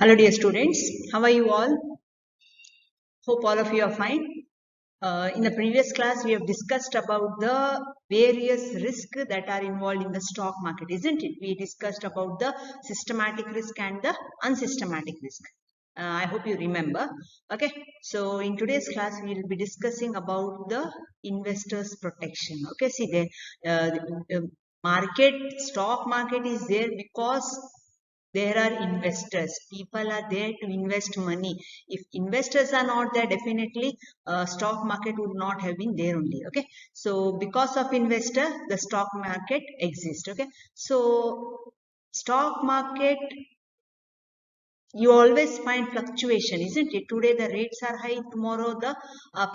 Hello dear students, how are you all? Hope all of you are fine. In the previous class we have discussed about the various risks that are involved in the stock market, isn't it? We discussed about the systematic risk and the unsystematic risk. I hope you remember. Okay, so in today's class we will be discussing about the investors protection. Okay, see the stock market is there because there are investors. People are there to invest money. If investors are not there, definitely stock market would not have been there only. Okay, so because of investor, the stock market exists. Okay, so stock market, you always find fluctuation, isn't it? Today the rates are high, tomorrow the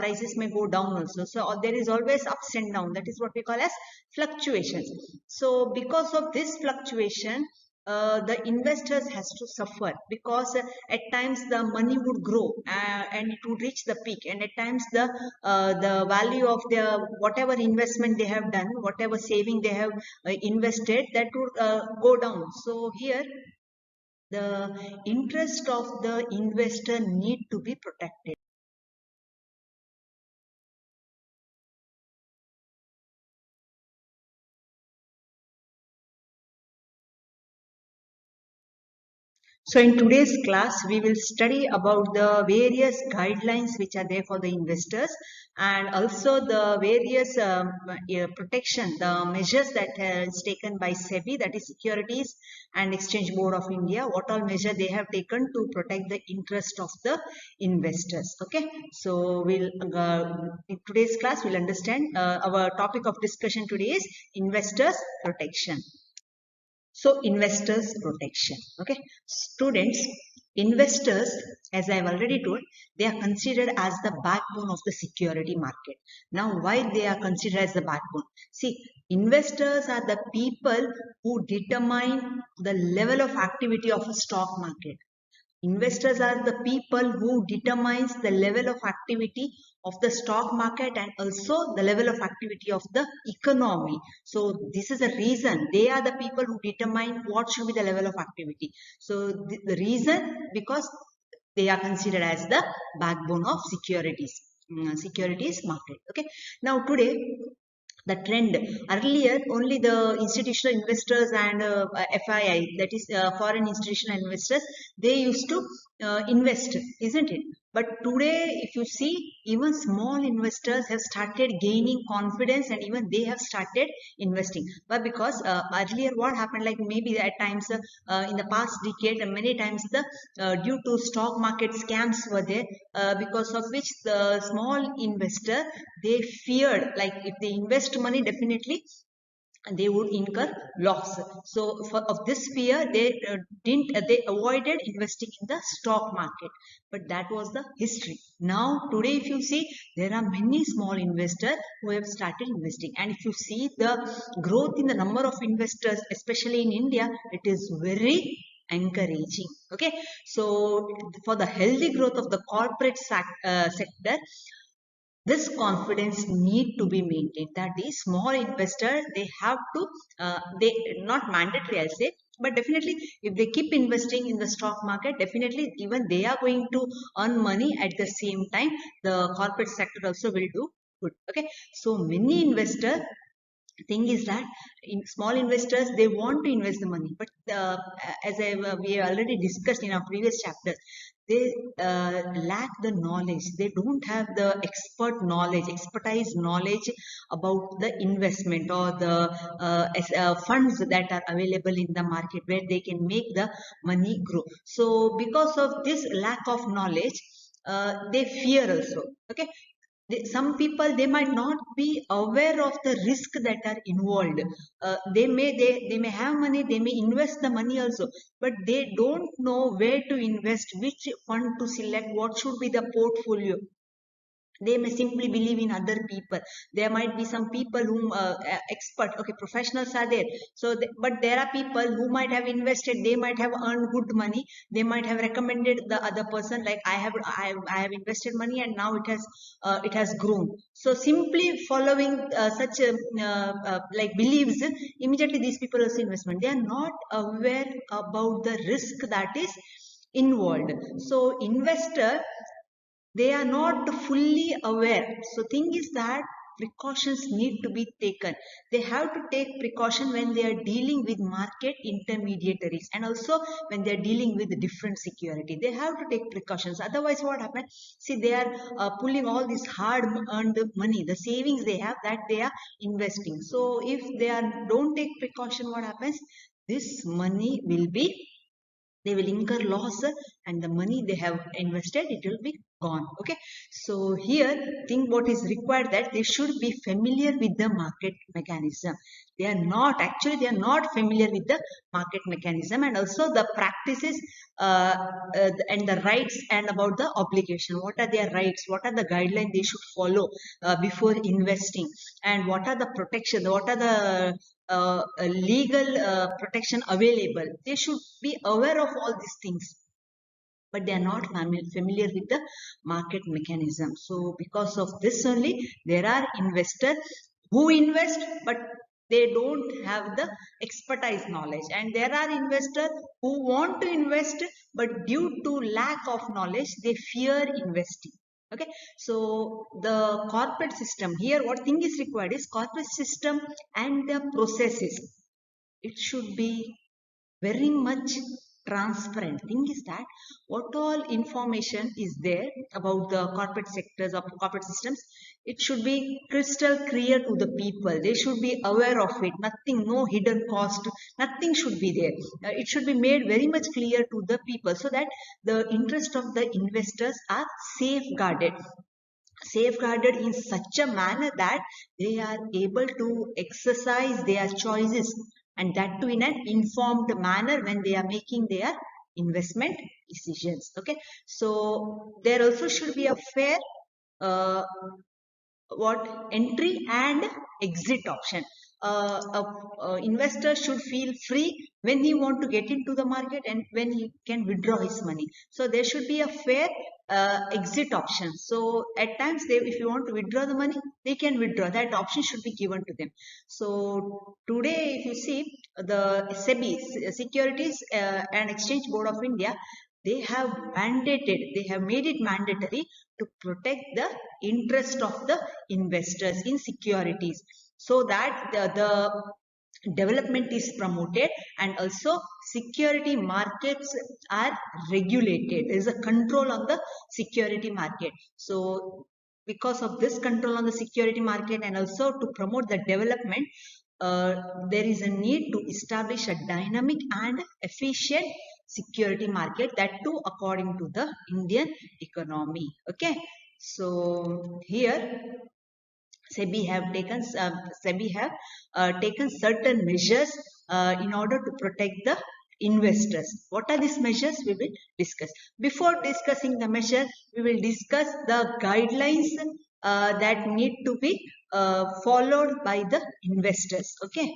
prices may go down also. So there is always ups and down. That is what we call as fluctuations. So because of this fluctuation, the investors has to suffer because at times the money would grow and it would reach the peak, and at times the value of their whatever investment they have done, whatever saving they have invested, that would go down. So here the interest of the investor need to be protected. So in today's class, we will study about the various guidelines which are there for the investors, and also the various protection, the measures that is taken by SEBI, that is Securities and Exchange Board of India, what all measure they have taken to protect the interest of the investors. Okay, so we'll in today's class we'll understand our topic of discussion today is investors protection. So investors protection. Okay, students, investors, as I have already told, they are considered as the backbone of the security market. Now, why they are considered as the backbone? See, investors are the people who determine the level of activity of a stock market. Investors are the people who determines the level of activity of the stock market and also the level of activity of the economy. So this is a reason they are the people who determine what should be the level of activity. So the reason, because they are considered as the backbone of securities market. Okay, now today the trend, earlier only the institutional investors and FII, that is foreign institutional investors, they used to invest, isn't it? But today if you see, even small investors have started gaining confidence and even they have started investing. But because earlier what happened, like maybe at times in the past decade, many times the due to stock market scams were there, because of which the small investor, they feared, like if they invest money, definitely they would incur loss. So of this fear, they avoided investing in the stock market. But that was the history. Now today if you see, there are many small investors who have started investing, and if you see the growth in the number of investors, especially in India, it is very encouraging. Okay, so for the healthy growth of the corporate sector, this confidence need to be maintained, that these small investors, they have to they not mandatory, I'll say, but definitely if they keep investing in the stock market, definitely even they are going to earn money. At the same time, the corporate sector also will do good. Okay, so many investors, thing is that in small investors, they want to invest the money, but as we have already discussed in our previous chapter, they lack the knowledge. They don't have the expertise knowledge about the investment or the funds that are available in the market where they can make the money grow. So because of this lack of knowledge, they fear also. Okay, some people, they might not be aware of the risk that are involved. They may have money, they may invest the money also, but they don't know where to invest, which fund to select, what should be the portfolio. They may simply believe in other people. There might be some people whom expert, okay, professionals are there, so but there are people who might have invested, they might have earned good money, they might have recommended the other person, like I have invested money and now it has grown. So simply following such like beliefs, immediately these people also investment, they are not aware about the risk that is involved. So investor, they are not fully aware. So thing is that precautions need to be taken. They have to take precaution when they are dealing with market intermediaries, and also when they are dealing with different security. They have to take precautions. Otherwise, what happens? See, they are pulling all this hard earned money, the savings they have, that they are investing. So if they don't take precaution, what happens? This money will be, they will incur loss, and the money they have invested, it will be gone. Okay, so here think what is required, that they should be familiar with the market mechanism. They are not, actually they are not familiar with the market mechanism, and also the practices and the rights, and about the obligation. What are their rights, what are the guidelines they should follow before investing, and what are the protection, what are the legal protection available. They should be aware of all these things, but they are not familiar with the market mechanism. So because of this only, there are investors who invest, but they don't have the expertise knowledge, and there are investors who want to invest, but due to lack of knowledge, they fear investing. Okay, so the corporate system here, what thing is required is corporate system and the processes. It should be very much transparent. Thing is that what all information is there about the corporate sectors of corporate systems, it should be crystal clear to the people. They should be aware of it. Nothing, no hidden cost, nothing should be there. It should be made very much clear to the people, so that the interest of the investors are safeguarded in such a manner that they are able to exercise their choices, and that too in an informed manner when they are making their investment decisions. Okay, so there also should be a fair uh, entry and exit option. Investor should feel free when he want to get into the market and when he can withdraw his money. So there should be a fair exit option. So at times, if you want to withdraw the money, they can withdraw. That option should be given to them. So today, if you see, the SEBI, Securities and Exchange Board of India, they have made it mandatory to protect the interest of the investors in securities, so that the development is promoted, and also security markets are regulated. There is a control on the security market. So because of this control on the security market, and also to promote the development, there is a need to establish a dynamic and efficient security market, that too according to the Indian economy. Okay, so here SEBI have taken certain measures in order to protect the investors. What are these measures? We will discuss. Before discussing the measure, we will discuss the guidelines that need to be followed by the investors. Okay.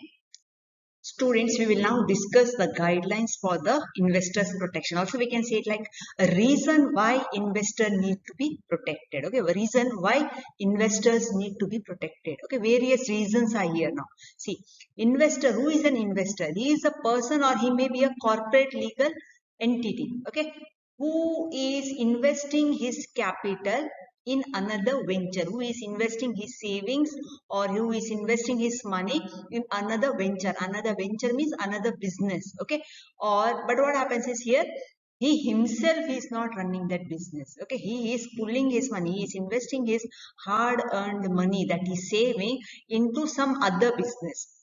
Students, we will now discuss the guidelines for the investors protection. Also, we can say it like a reason why investor need to be protected. Okay, a reason why investors need to be protected. Okay, various reasons are here now. See, investor, who is an investor? He is a person, or he may be a corporate legal entity. Okay, who is investing his capital in another venture, who is investing his savings, or who is investing his money in another venture. Another venture means another business. Okay, or but what happens is here, he himself is not running that business. Okay, he is pulling his money, he is investing his hard earned money that he is saving into some other business.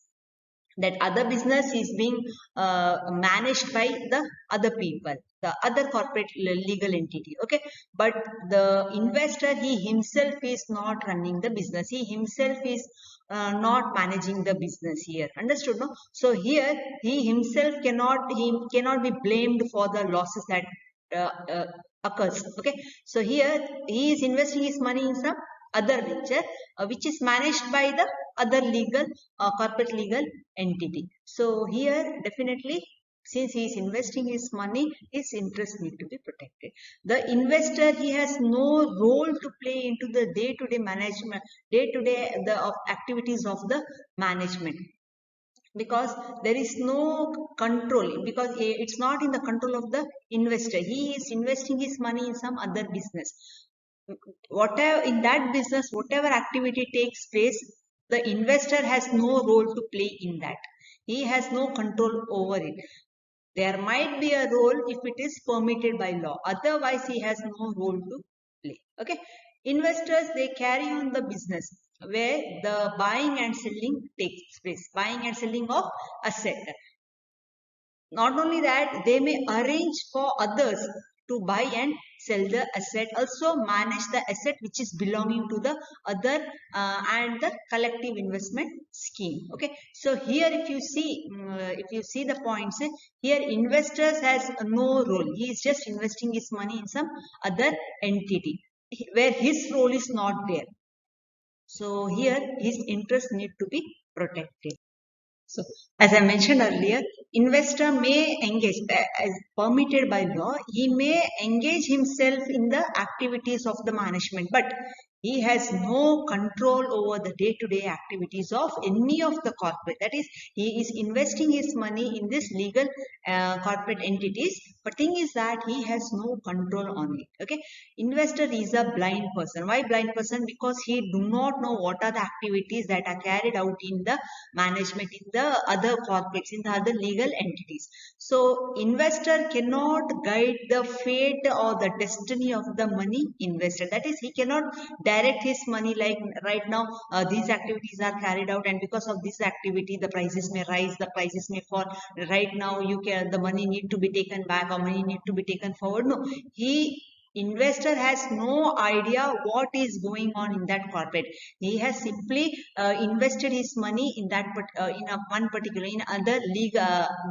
That other business is being managed by the other people, the other corporate legal entity. Okay, but the investor, he himself is not running the business, he himself is not managing the business here. Understood, no? So here he himself cannot be blamed for the losses that uh, uh, occurs. Okay, so here he is investing his money in some other venture which is managed by the other legal corporate legal entity. So here definitely, since he is investing his money, his interests need to be protected. The investor, he has no role to play into the day-to-day management, day-to-day the activities of the management. because there is no control, because it's not in the control of the investor. He is investing his money in some other business. Whatever in that business, whatever activity takes place, the investor has no role to play in that. He has no control over it. There might be a role if it is permitted by law, otherwise he has no role to play. Okay, investors, they carry on the business where the buying and selling takes place, buying and selling of asset. Not only that, they may arrange for others to buy and sell the asset, also manage the asset which is belonging to the other, and the collective investment scheme. Okay, so here if you see the points, here investors has no role. He is just investing his money in some other entity where his role is not there. So here his interests need to be protected. So, as I mentioned earlier, investor may engage, as permitted by law, he may engage himself in the activities of the management, but he has no control over the day-to-day activities of any of the corporate. That is, he is investing his money in this legal corporate entities, but thing is that he has no control on it. Okay, investor is a blind person. Why blind person? Because he do not know what are the activities that are carried out in the management, in the other corporates, in the other legal entities. So investor cannot guide the fate or the destiny of the money invested. That is, he cannot direct his money like right now these activities are carried out, and because of this activity the prices may rise, the prices may fall. Right now the money need to be taken back or money need to be taken forward. No, investor has no idea what is going on in that corporate. He has simply invested his money in that one particular, in other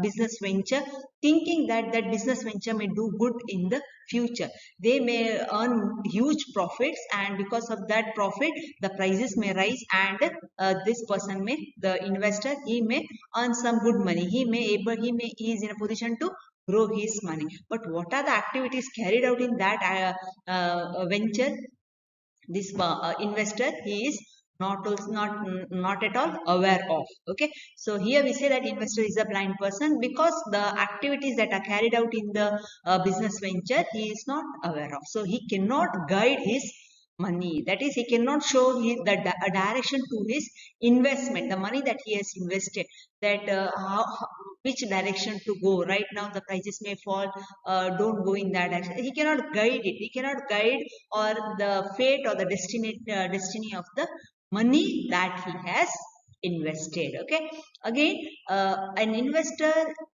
business venture, thinking that that business venture may do good in the future. They may earn huge profits, and because of that profit the prices may rise, and this person may, the investor, he may earn some good money. He is in a position to grow his money. But what are the activities carried out in that venture? This investor, he is not at all aware of. Okay, so here we say that investor is a blind person because the activities that are carried out in the business venture he is not aware of. So he cannot guide his money. That is, he cannot show a direction to his investment, the money that he has invested, that which direction to go. Right now the prices may fall, don't go in that direction. He cannot guide it. He cannot guide or the fate or the destiny of the money that he has invested. Okay, again, an investor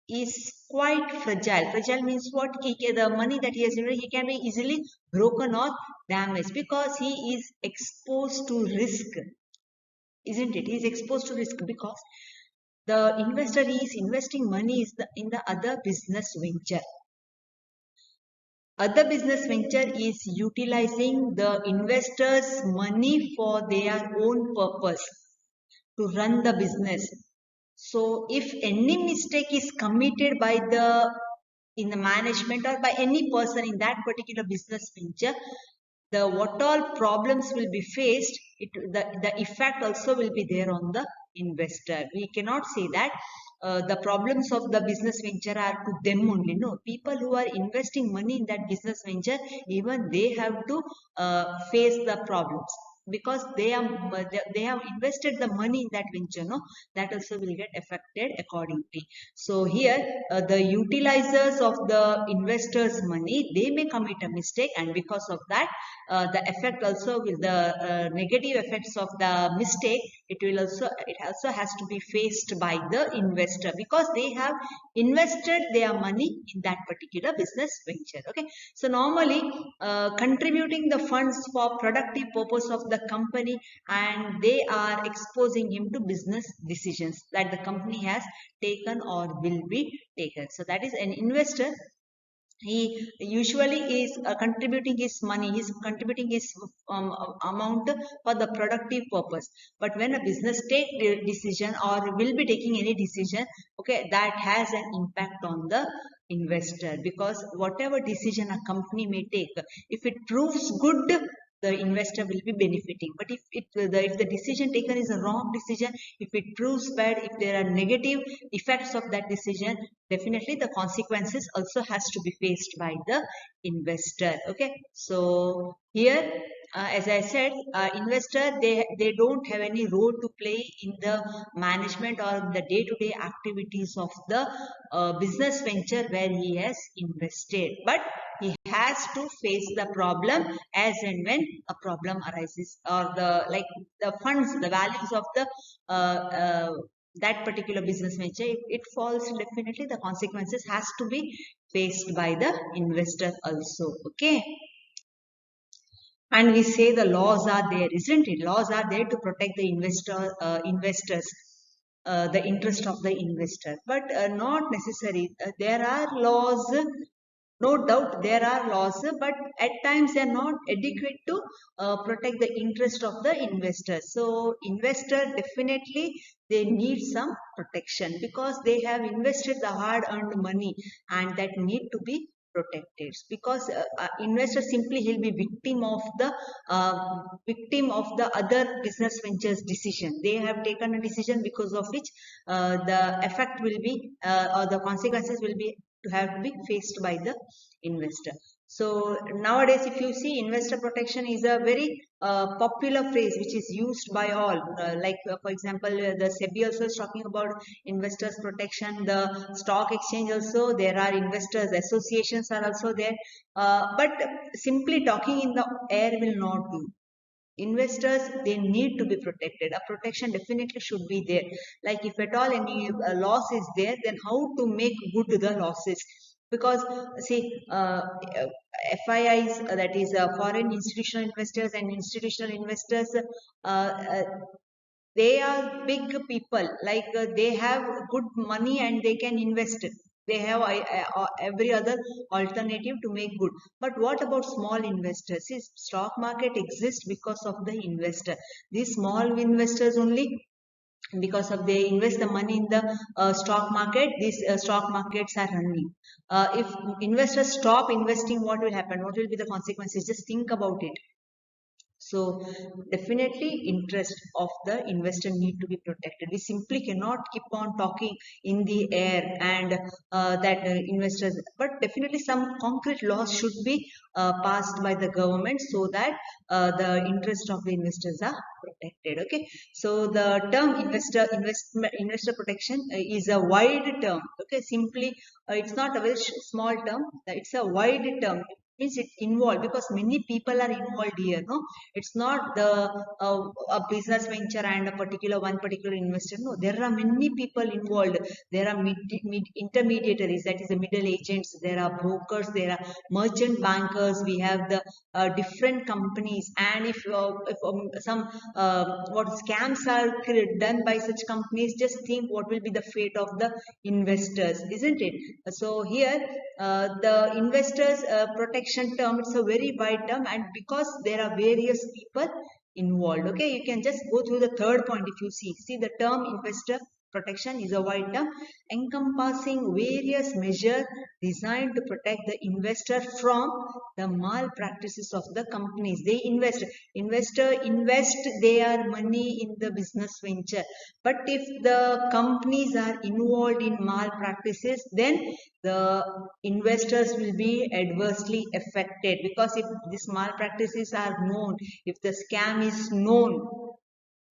is quite fragile. Fragile means what? The money that he has invested, he can be easily broken or damaged because he is exposed to risk, isn't it? He is exposed to risk because the investor is investing money in the other business venture. Other business venture is utilizing the investors' money for their own purpose, to run the business. So if any mistake is committed by in the management or by any person in that particular business venture, what all problems will be faced, the effect also will be there on the investor. We cannot say that the problems of the business venture are to them only. No, people who are investing money in that business venture, even they have to face the problems, because they have invested the money in that venture. No, that also will get affected accordingly. So here the utilizers of the investors money, they may commit a mistake, and because of that the effect also will, the negative effects of the mistake, it also has to be faced by the investor, because they have invested their money in that particular business venture. Okay, so normally contributing the funds for productive purpose of the company, and they are exposing him to business decisions that the company has taken or will be taken. So that is an investor. He usually is contributing his money, he's contributing his amount for the productive purpose. But when a business take a decision or will be taking any decision, okay, that has an impact on the investor, because whatever decision a company may take, if it proves good, the investor will be benefiting. But if the decision taken is a wrong decision, if it proves bad, if there are negative effects of that decision, definitely the consequences also has to be faced by the investor. Okay, so here as I said, investor, they don't have any role to play in the management or the day-to-day activities of the business venture where he has invested, but he has to face the problem as and when a problem arises, or the funds, the values of the that particular business venture, if it falls, definitely the consequences has to be faced by the investor also. Okay, and we say the laws are there, isn't it? Laws are there to protect the investors, the interest of the investor, but not necessary. There are laws, no doubt there are laws, but at times they are not adequate to protect the interest of the investors. So investor, definitely they need some protection because they have invested the hard earned money, and that need to be protected, because investor simply he'll be victim of the other business ventures decision. They have taken a decision because of which the effect will be or the consequences will be to have to be faced by the investor. So nowadays, if you see, investor protection is a very popular phrase which is used by all. For example, the SEBI also is talking about investors protection. The stock exchange also, there are investors associations are also there. But simply talking in the air will not do. Investors, they need to be protected. A protection definitely should be there. Like if at all any loss is there, then how to make good the losses? Because see, FIIs, that is foreign institutional investors and institutional investors, they are big people, like they have good money and they can invest it. They have every other alternative to make good. But what about small investors? See, stock market exists because of the investor. These small investors only, because of they invest the money in the stock market, these stock markets are running. If investors stop investing, what will happen? What will be the consequences? Just think about it. So definitely interest of the investor need to be protected. We simply cannot keep on talking in the air and that investors, but definitely some concrete laws should be passed by the government so that the interest of the investors are protected. Okay, so the term investor protection is a wide term. Okay, simply it's not a very small term. It's a wide term. Means it involved, because many people are involved here. No, it's not the a business venture and a one particular investor. No, there are many people involved. There are intermediaries, that is the middle agents. There are brokers. There are merchant bankers. We have the different companies, and if some what scams are done by such companies, just think what will be the fate of the investors, isn't it? So here the investors protection term, it's a very wide term, and because there are various people involved. Okay, you can just go through the third point. If you see the term investor protection is a wide term encompassing various measures designed to protect the investor from the malpractices of the companies. They investor invest their money in the business venture, but if the companies are involved in malpractices, then the investors will be adversely affected, because if these malpractices are known, if the scam is known,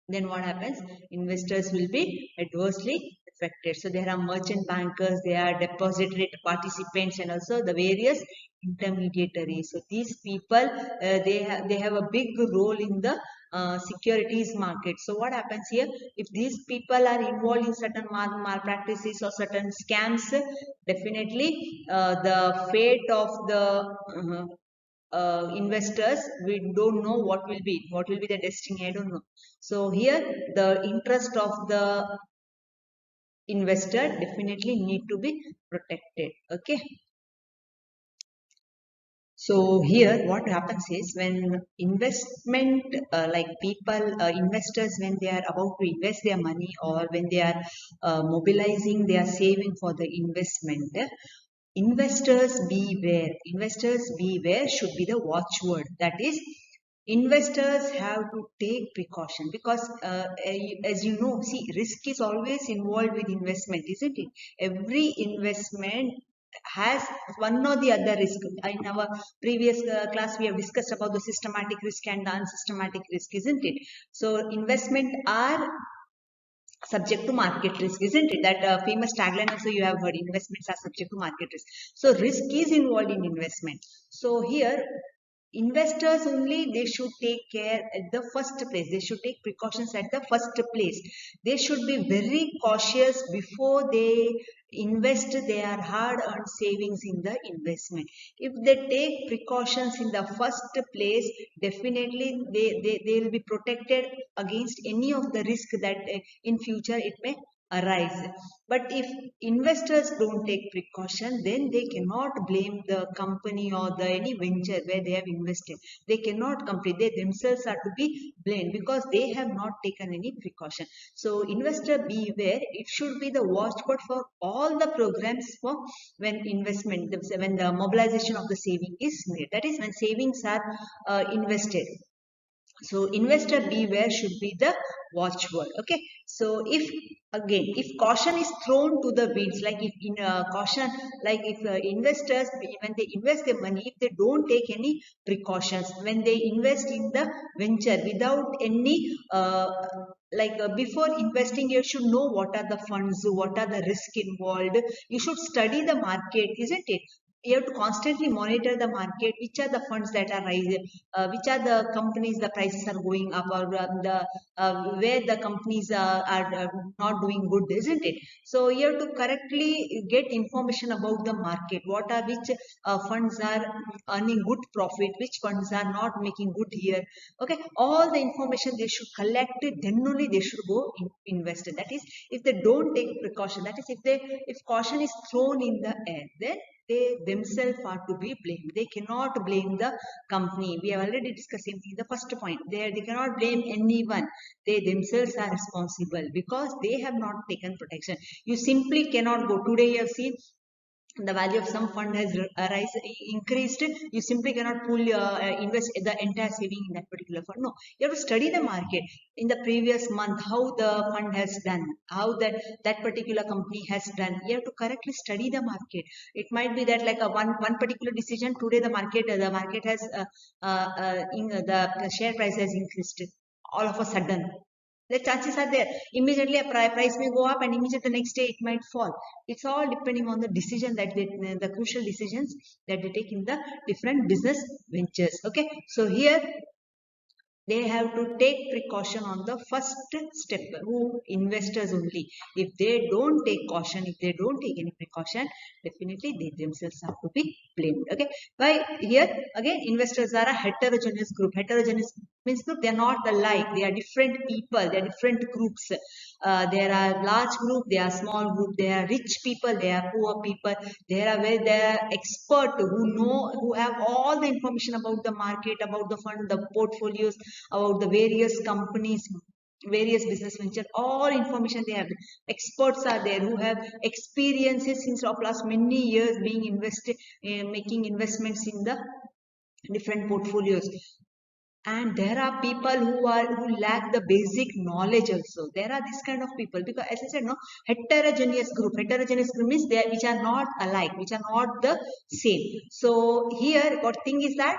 then what happens? Investors will be adversely affected. So there are merchant bankers, there are depository participants, and also the various intermediaries. So these people, they have a big role in the securities market. So what happens here? If these people are involved in certain malpractices or certain scams, definitely the fate of the investors, we don't know what will be the destiny. I don't know. So here the interest of the investor definitely need to be protected. Okay, so here what happens is, when investment like people investors, when they are about to invest their money, or when they are mobilizing their saving for the investment, investors beware should be the watchword. That is, investors have to take precaution because as you know, see, risk is always involved with investment, isn't it? Every investment has one or the other risk. In our previous class we have discussed about the systematic risk and the unsystematic risk, isn't it? So investment are subject to market risk, isn't it? That famous tagline also you have heard, investments are subject to market risk. So risk is involved in investment. So here investors only, they should take care at the first place, they should take precautions at the first place, they should be very cautious before they invest their hard earned savings in the investment. If they take precautions in the first place, definitely they will be protected against any of the risk that in future it may arise. But if investors don't take precaution, then they cannot blame the company or the any venture where they have invested. They cannot complete. They themselves are to be blamed because they have not taken any precaution. So investor beware. It should be the watchword for all the programs for when investment, when the mobilization of the saving is made. That is when savings are invested. So investor beware should be the watchword. Okay. So if again, if caution is thrown to the winds, like if in caution, like if investors, when they invest their money, if they don't take any precautions, when they invest in the venture without any before investing, you should know what are the funds, what are the risk involved. You should study the market, isn't it? You have to constantly monitor the market, which are the funds that are rising, which are the companies the prices are going up, or the where the companies are not doing good, isn't it? So you have to correctly get information about the market, what are which funds are earning good profit, which funds are not making good here. Okay, all the information they should collect it, then only they should go invest it. That is, if they don't take precaution, that is, if caution is thrown in the air, then they themselves are to be blamed. They cannot blame the company. We have already discussed same thing in the first point. They cannot blame anyone. They themselves are responsible because they have not taken protection. You simply cannot go. Today you have seen the value of some fund has increased, you simply cannot invest the entire saving in that particular fund. No, you have to study the market in the previous month, how the fund has done, how that particular company has done. You have to correctly study the market. It might be that like a one particular decision today, the market has the share price has increased all of a sudden. The chances are there immediately a price may go up and immediately the next day it might fall. It's all depending on the decision that the crucial decisions that they take in the different business ventures. Okay, so here they have to take precaution on the first step. Who? Investors only. If they don't take caution, if they don't take any precaution, definitely they themselves have to be blamed. Okay, by here again, investors are a heterogeneous group. Heterogeneous means group, they are not alike, they are different people, they are different groups. There are large group, there are small group, there are rich people, there are poor people, there are where they are expert who know, who have all the information about the market, about the fund, the portfolios, about the various companies, various business venture, all information they have. Experts are there who have experiences since of last many years being invested, making investments in the different portfolios. And there are people who lack the basic knowledge also. There are this kind of people because, as I said, no, heterogeneous group means they which are not alike, which are not the same. So here what thing is that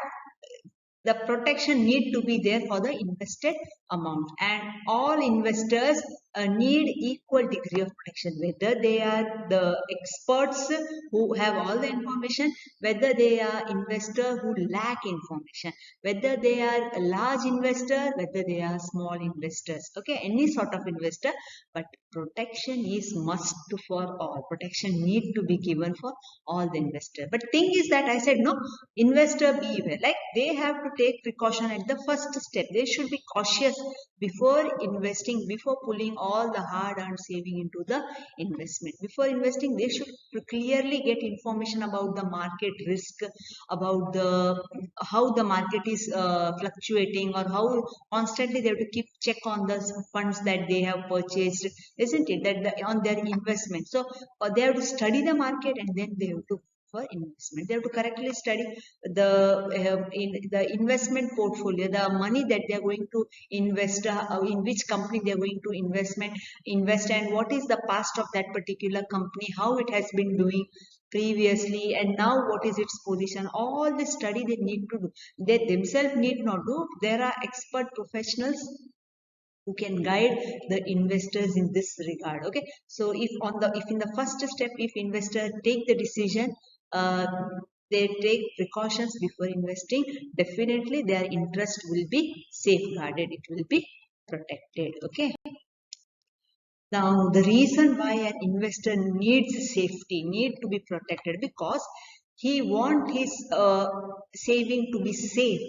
the protection need to be there for the invested amount, and all investors need equal degree of protection, whether they are the experts who have all the information, whether they are investor who lack information, whether they are a large investor, whether they are small investors. Okay, any sort of investor, but protection is must for all. Protection need to be given for all the investor. But thing is that I said no, investor beware, like they have to take precaution at the first step. They should be cautious before investing, before pulling all the hard earned saving into the investment. Before investing, they should clearly get information about the market risk, about the how the market is fluctuating, or how constantly they have to keep check on the funds that they have purchased, isn't it? That on their investment. So they have to study the market and then they have to for investment. They have to correctly study the the investment portfolio, the money that they are going to invest, in which company they are going to invest, and what is the past of that particular company, how it has been doing previously, and now what is its position. All the study they need to do. They themselves need not do. There are expert professionals who can guide the investors in this regard. Okay, so if in the first step, if investor take the decision, uh, they take precautions before investing, definitely their interest will be safeguarded, it will be protected. Okay, now the reason why an investor needs safety, need to be protected, because he want his saving to be safe.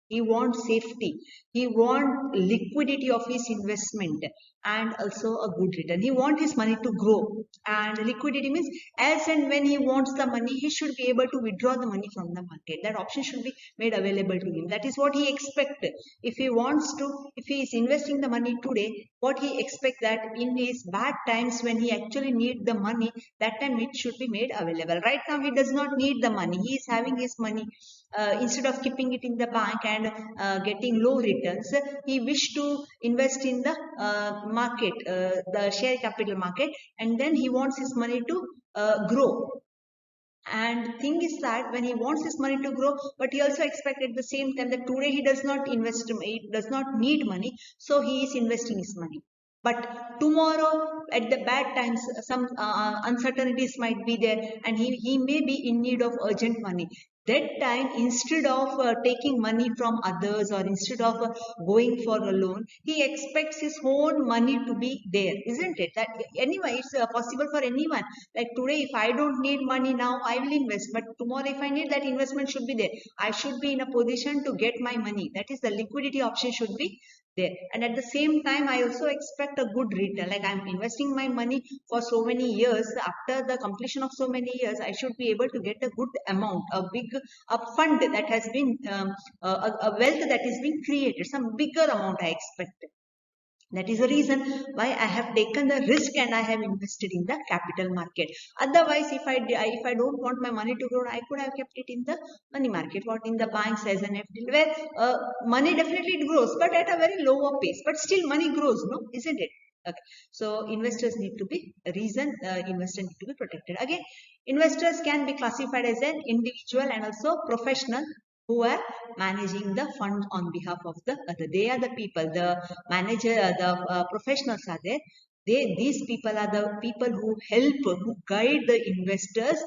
He wants safety. He wants liquidity of his investment and also a good return. He wants his money to grow. And liquidity means as and when he wants the money, he should be able to withdraw the money from the market. That option should be made available to him. That is what he expects. If he wants to, if he is investing the money today, what he expects that in his bad times when he actually need the money, that time it should be made available. Right now he does not need the money. He is having his money, instead of keeping it in the bank and getting low returns, he wish to invest in the market, the share capital market, and then he wants his money to grow. And thing is that when he wants his money to grow, but he also expects at the same time that today he does not invest, he does not need money, so he is investing his money. But tomorrow, at the bad times, some uncertainties might be there, and he may be in need of urgent money. That time, instead of taking money from others, or instead of going for a loan, he expects his own money to be there, isn't it? That anyway, it's possible for anyone. Like today, if I don't need money now, I will invest. But tomorrow, if I need, that investment should be there. I should be in a position to get my money. That is, the liquidity option should be there. And at the same time, I also expect a good return. Like I'm investing my money for so many years. After the completion of so many years, I should be able to get a good amount, a fund that has been, a wealth that is being created. Some bigger amount I expect. That is the reason why I have taken the risk and I have invested in the capital market. Otherwise, if I don't want my money to grow, I could have kept it in the money market, what in the banks as an FD, where money definitely it grows, but at a very lower pace. But still, money grows, no, isn't it? Okay. So investors need to be investors need to be protected. Again, investors can be classified as an individual and also professional who are managing the fund on behalf of the other. They are the people, the manager, the professionals are there. These people are the people who help, who guide the investors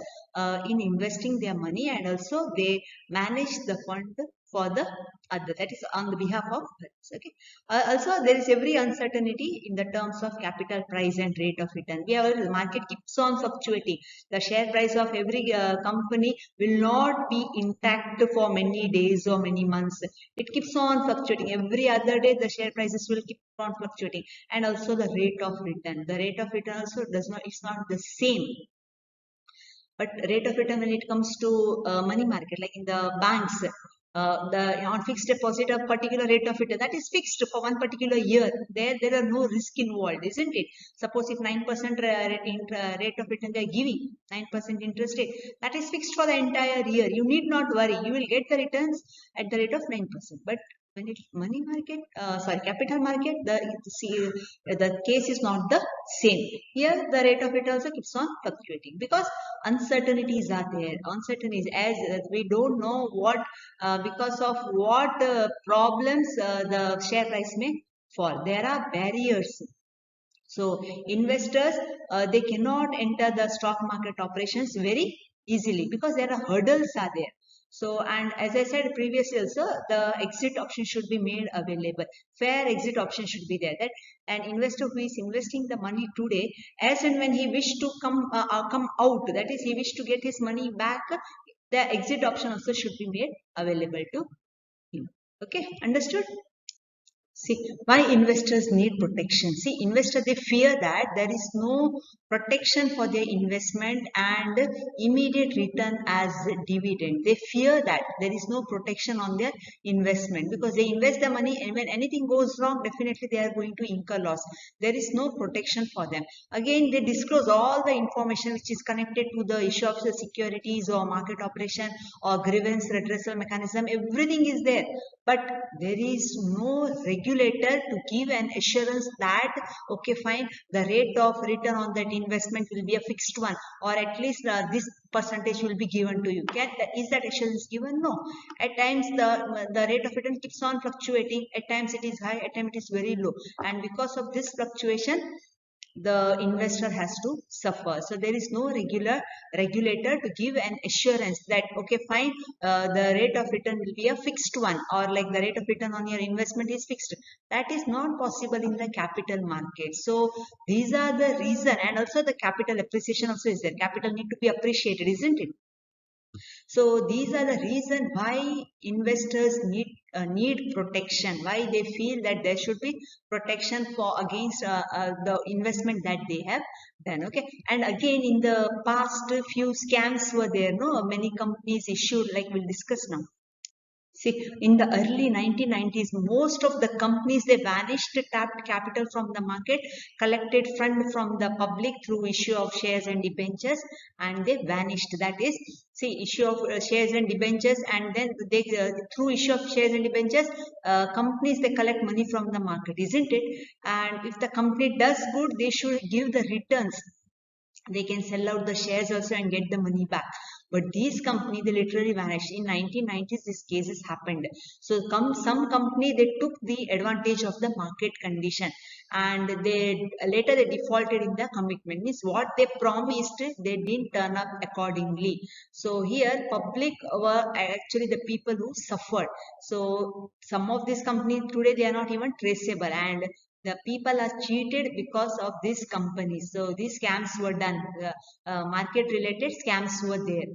in investing their money, and also they manage the fund for the other, that is on the behalf of others. Okay. Also, there is every uncertainty in the terms of capital price and rate of return. The market keeps on fluctuating. The share price of every company will not be intact for many days or many months. It keeps on fluctuating. Every other day, the share prices will keep on fluctuating, and also the rate of return. The rate of return also it's not the same. But rate of return when it comes to money market, like in the banks, on fixed deposit, a particular rate of return that is fixed for one particular year. There are no risk involved, isn't it? Suppose if 9% rate of return they are giving, 9% interest rate, that is fixed for the entire year. You need not worry. You will get the returns at the rate of 9%. But when it's money market, capital market, the case is not the same. Here, the rate of return also keeps on fluctuating because uncertainties are there. Uncertainties, as we don't know what, because of what problems the share price may fall. There are barriers. So investors, they cannot enter the stock market operations very easily because there are hurdles are there. So, and as I said previously also, the exit option should be made available. Fair exit option should be there. That an investor who is investing the money today, as and when he wish to come out, that is, he wish to get his money back, the exit option also should be made available to him. Okay, understood? See, why investors need protection? See, investors, they fear that there is no protection for their investment and immediate return as dividend. They fear that there is no protection on their investment because they invest the money and when anything goes wrong, definitely they are going to incur loss. There is no protection for them. Again, they disclose all the information which is connected to the issue of the securities or market operation or grievance redressal mechanism. Everything is there, but there is no regulator to give an assurance that okay, fine, the rate of return on that investment will be a fixed one, or at least this percentage will be given to you. Is that assurance given? No. At times the rate of return keeps on fluctuating. At times it is high, at times it is very low, and because of this fluctuation the investor has to suffer. So there is no regulator to give an assurance that okay, fine, the rate of return will be a fixed one, or like the rate of return on your investment is fixed. That is not possible in the capital market. So these are the reason, and also the capital appreciation also is there. Capital need to be appreciated, isn't it? So these are the reason why investors need protection. Why they feel that there should be protection for against the investment that they have done. Okay, and again in the past few scams were there. No, many companies issued, like we'll discuss now. See, in the early 1990s, most of the companies, they vanished, tapped capital from the market, collected fund from the public through issue of shares and debentures, and they vanished. That is, see, issue of shares and debentures, and then they through issue of shares and debentures, companies, they collect money from the market, isn't it? And if the company does good, they should give the returns. They can sell out the shares also and get the money back. But these companies, they literally vanished. In 1990s, these cases happened. So some company, they took the advantage of the market condition, and they later they defaulted in the commitment. Means what they promised, they didn't turn up accordingly. So here public were actually the people who suffered. So some of these companies today, they are not even traceable, and the people are cheated because of these companies. So these scams were done. Market related scams were there.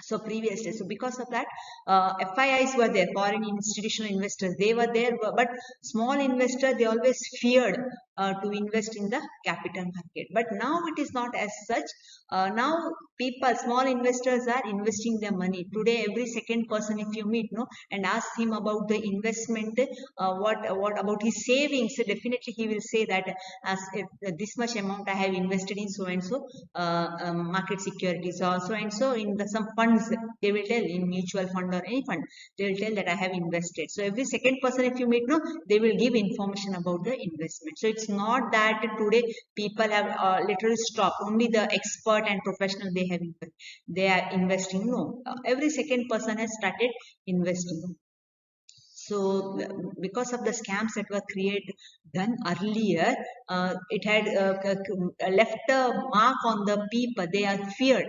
So previously, so because of that, FIIs were there, foreign institutional investors, they were there, but small investor, they always feared to invest in the capital market. But now it is not as such. Now people, small investors are investing their money. Today, every second person, if you meet, no, and ask him about the investment, what about his savings, so definitely he will say that as if this much amount I have invested in so and so market securities, or so and so in the some funds. They will tell in mutual fund or any fund. They will tell that I have invested. So every second person, if you meet, no, they will give information about the investment. So it's not that today people have literally stopped. Only the expert and professional they are investing. No, every second person has started investing. So because of the scams that were done earlier, it had left a mark on the people. They are feared.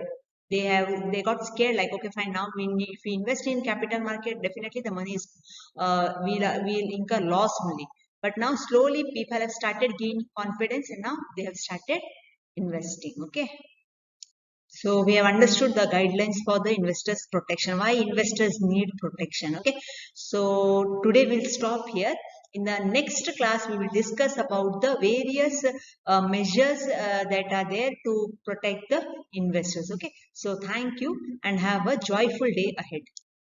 They got scared. Like okay, fine. Now if we invest in capital market, definitely the money is we'll incur loss only. But now slowly people have started gaining confidence, and now they have started investing. Okay. So we have understood the guidelines for the investors protection, why investors need protection. Okay. So today we'll stop here. In the next class, we will discuss about the various measures that are there to protect the investors. Okay. So thank you and have a joyful day ahead.